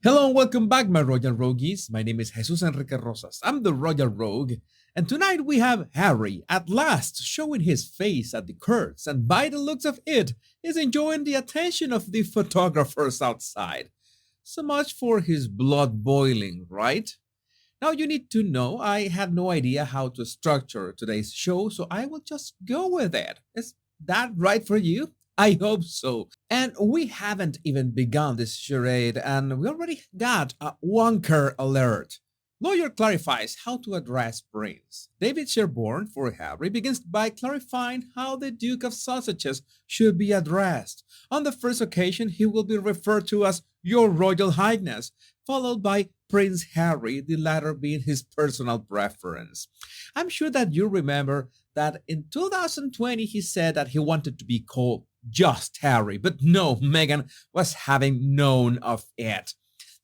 Hello and welcome back, my Royal Rogues. My name is Jesus Enrique Rosas. I'm the Royal Rogue, and tonight we have Harry at last showing his face at the courts, and by the looks of it, is enjoying the attention of the photographers outside. So much for his blood boiling, right? Now you need to know I had no idea how to structure today's show, so I will just go with it. Is that right for you? I hope so. And we haven't even begun this charade, and we already got a wonker alert. Lawyer clarifies how to address Prince. David Sherborne, for Harry, begins by clarifying how the Duke of Sausages should be addressed. On the first occasion, he will be referred to as Your Royal Highness, followed by Prince Harry, the latter being his personal preference. I'm sure that you remember that in 2020 he said that he wanted to be called just Harry, but no, Meghan was having known of it.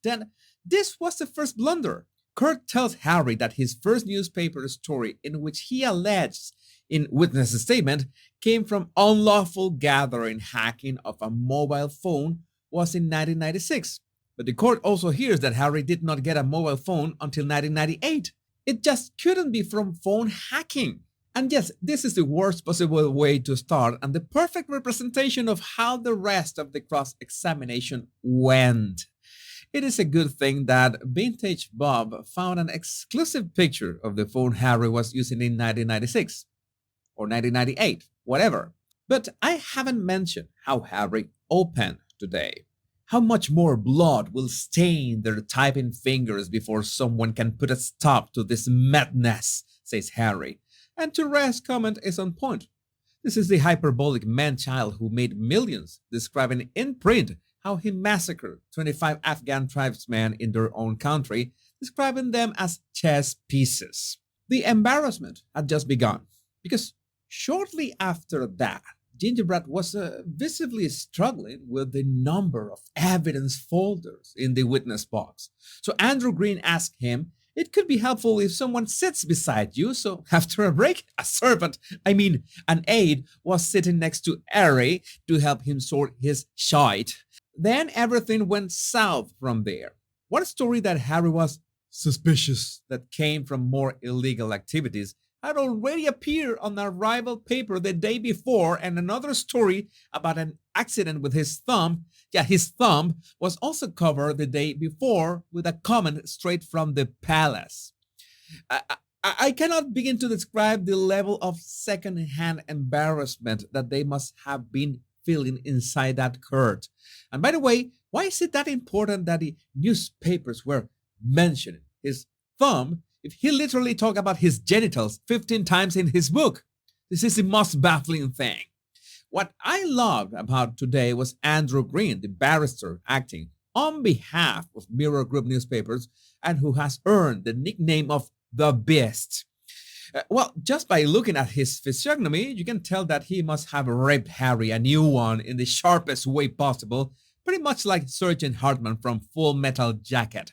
Then this was the first blunder. Kurt tells Harry that his first newspaper story, in which he alleges in witness statement came from unlawful gathering hacking of a mobile phone, was in 1996. But the court also hears that Harry did not get a mobile phone until 1998. It just couldn't be from phone hacking. And yes, this is the worst possible way to start and the perfect representation of how the rest of the cross examination went. It is a good thing that Vintage Bob found an exclusive picture of the phone Harry was using in 1996 or 1998, whatever. But I haven't mentioned how Harry opened today. How much more blood will stain their typing fingers before someone can put a stop to this madness, says Harry. And Tourette's comment is on point. This is the hyperbolic man-child who made millions, describing in print how he massacred 25 Afghan tribesmen in their own country, describing them as chess pieces. The embarrassment had just begun, because shortly after that, Gingerbread was visibly struggling with the number of evidence folders in the witness box. So Andrew Green asked him, it could be helpful if someone sits beside you. So after a break, an aide was sitting next to Harry to help him sort his shite. Then everything went south from there. One story that Harry was suspicious that came from more illegal activities had already appeared on a rival paper the day before, and another story about an accident with his thumb. Yeah, his thumb was also covered the day before with a comment straight from the palace. I cannot begin to describe the level of second-hand embarrassment that they must have been feeling inside that court. And by the way, why is it that important that the newspapers were mentioning his thumb if he literally talked about his genitals 15 times in his book? This is the most baffling thing. What I loved about today was Andrew Green, the barrister acting on behalf of Mirror Group newspapers and who has earned the nickname of the Beast. Well, just by looking at his physiognomy, you can tell that he must have raped Harry a new one in the sharpest way possible, pretty much like Sergeant Hartman from Full Metal Jacket.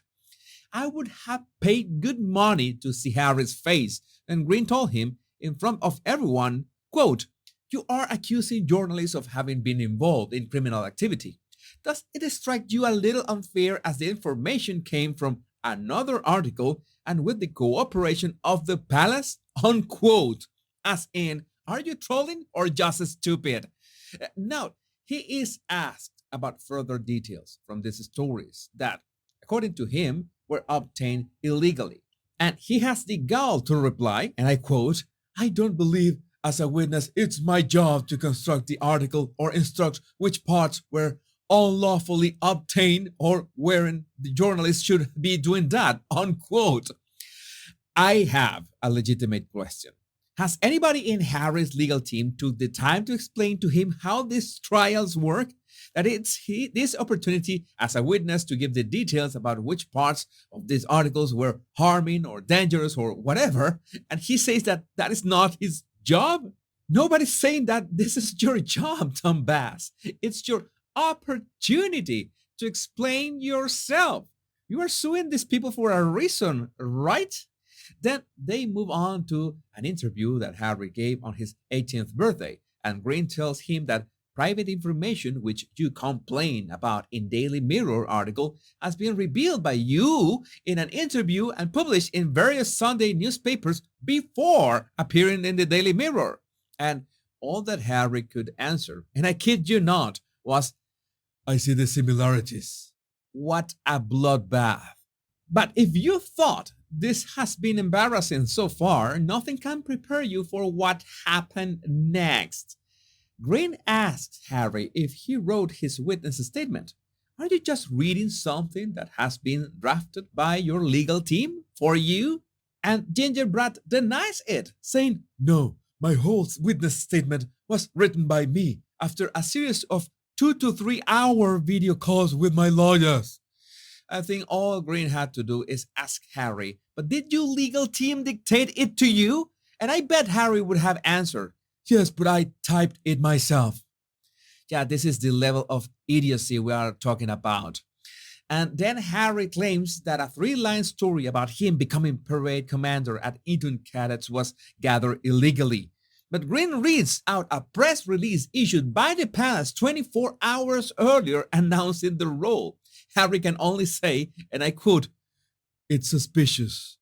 I would have paid good money to see Harry's face, and Green told him, in front of everyone, quote, you are accusing journalists of having been involved in criminal activity. Does it strike you a little unfair as the information came from another article and with the cooperation of the palace? Unquote. As in, are you trolling or just stupid? Now, he is asked about further details from these stories that, according to him, were obtained illegally. And he has the gall to reply, and I quote, I don't believe as a witness it's my job to construct the article or instruct which parts were unlawfully obtained or wherein the journalist should be doing that, unquote. I have a legitimate question. Has anybody in Harry's legal team took the time to explain to him how these trials work? That this opportunity as a witness to give the details about which parts of these articles were harming or dangerous or whatever, and he says that that is not his job? Nobody's saying that this is your job, Tom Bass. It's your opportunity to explain yourself. You are suing these people for a reason, right? Then they move on to an interview that Harry gave on his 18th birthday, and Green tells him that Private information which you complain about in Daily Mirror article has been revealed by you in an interview and published in various Sunday newspapers before appearing in the Daily Mirror. And all that Harry could answer, and I kid you not, was, I see the similarities. What a bloodbath. But if you thought this has been embarrassing so far, nothing can prepare you for what happened next. Green asked Harry if he wrote his witness statement. Are you just reading something that has been drafted by your legal team for you? And Gingerbread denies it, saying, No, my whole witness statement was written by me after a series of 2 to 3 hour video calls with my lawyers. I think all Green had to do is ask Harry, but did your legal team dictate it to you? And I bet Harry would have answered, Yes, but I typed it myself. Yeah, this is the level of idiocy we are talking about. And then Harry claims that a 3-line story about him becoming parade commander at Eton Cadets was gathered illegally. But Green reads out a press release issued by the palace 24 hours earlier announcing the role. Harry can only say, and I quote, It's suspicious.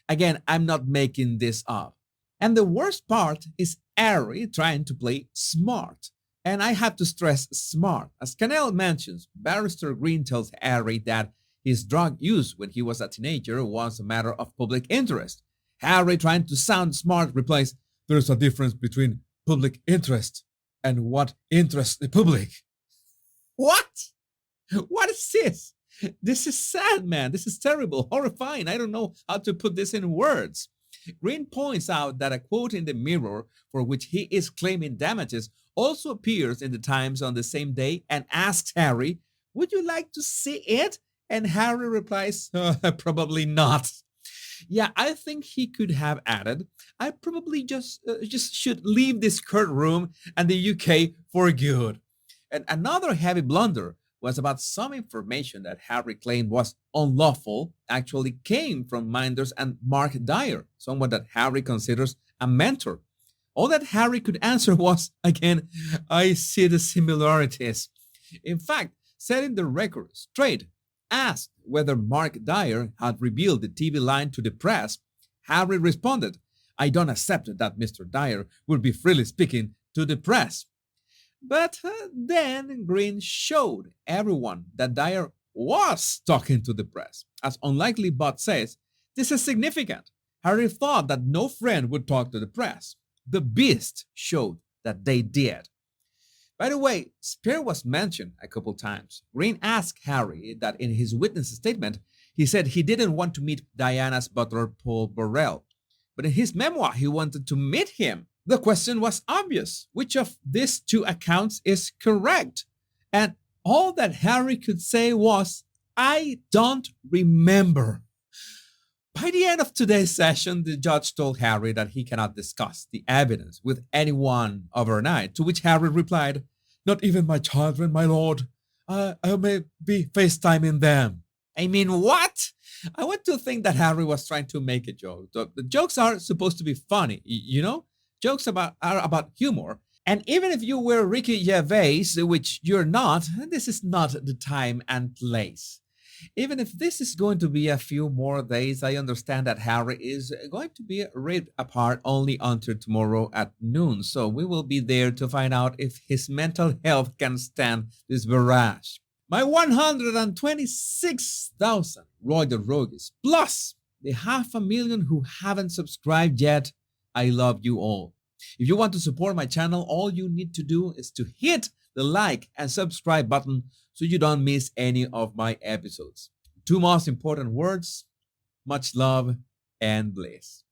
Again, I'm not making this up. And the worst part is Harry trying to play smart. And I have to stress smart. As Cannell mentions, Barrister Green tells Harry that his drug use when he was a teenager was a matter of public interest. Harry, trying to sound smart, replies, There's a difference between public interest and what interests the public. What? What is this? This is sad, man. This is terrible, horrifying. I don't know how to put this in words. Green points out that a quote in the Mirror for which he is claiming damages also appears in the Times on the same day and asks Harry, Would you like to see it? And Harry replies, Probably not. Yeah, I think he could have added, I probably just should leave this courtroom and the UK for good. And another heavy blunder was about some information that Harry claimed was unlawful actually came from Minders and Mark Dyer, someone that Harry considers a mentor. All that Harry could answer was, again, I see the similarities. In fact, setting the record straight, asked whether Mark Dyer had revealed the TV line to the press, Harry responded, I don't accept that Mr. Dyer would be freely speaking to the press. But then Green showed everyone that Dyer was talking to the press. As Unlikely Bot says, this is significant. Harry thought that no friend would talk to the press. The Beast showed that they did. By the way, Spear was mentioned a couple times. Green asked Harry that in his witness statement, he said he didn't want to meet Diana's butler, Paul Burrell. But in his memoir, he wanted to meet him. The question was obvious. Which of these two accounts is correct? And all that Harry could say was, I don't remember. By the end of today's session, the judge told Harry that he cannot discuss the evidence with anyone overnight, to which Harry replied, Not even my children, my lord. I may be FaceTiming them. I mean, what? I want to think that Harry was trying to make a joke. The jokes are supposed to be funny, you know? Jokes are about humor. And even if you were Ricky Gervais, which you're not, this is not the time and place. Even if this is going to be a few more days, I understand that Harry is going to be ripped apart only until tomorrow at noon. So we will be there to find out if his mental health can stand this barrage. My 126,000 Royal Rogues, plus the 500,000 who haven't subscribed yet, I love you all. If you want to support my channel, all you need to do is to hit the like and subscribe button so you don't miss any of my episodes. Two most important words, much love and bliss.